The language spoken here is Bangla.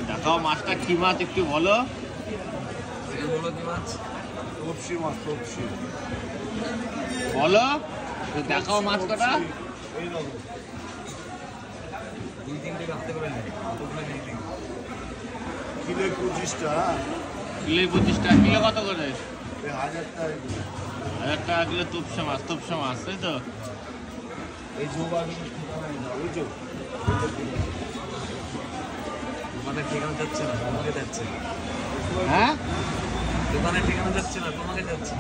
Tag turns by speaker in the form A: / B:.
A: দেখাও মাছটা কি মাছ একটু বলো। বলো দেখাও মাছ কটা।
B: কিলো 25টা।
A: কিলো 25 টাকা। কিলো কত করে?
B: 1000 টাকা।
A: 1000 টাকা কিলো তোপসে মাছ। তোপসে মাছ তাই তো?
B: এই
C: দোকানের ঠিকানা যাচ্ছে না, তোমাকে যাচ্ছে।
A: হ্যাঁ
C: দোকানের ঠিকানা যাচ্ছে না, তোমাকে যাচ্ছে।